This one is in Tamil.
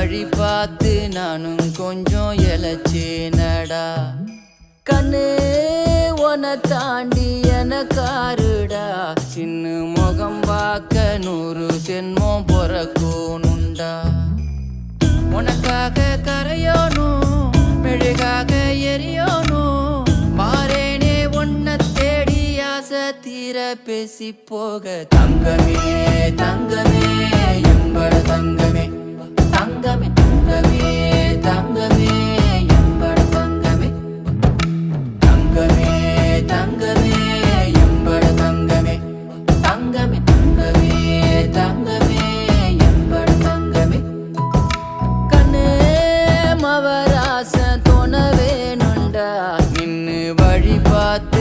வழி பார்த்து நானும் கொஞ்சம் இழைச்சேனடா. கண்ணு உன தாண்டி எனக்காருடா, சின்ன முகம் பார்க்க 100 ஜென்மம் பொறக்கணுண்டா. உனக்காக கரையோனும் மெழுகாக எரியோனும், மாறேனே உன்னை தேடி ஆசை தீர பேசி போக. தங்கமே தங்கமே எம்பட தங்கமே, தங்கமே தங்கமே தங்கமே எம்பட தங்கமே, தங்கமே தங்கமே எம்பட தங்கமே, தங்கமே தங்கமே தங்கமே எம்பட தங்கமே. கண்ணே மவராச தோண வேணுண்டா, நின்னு வழி பார்த்து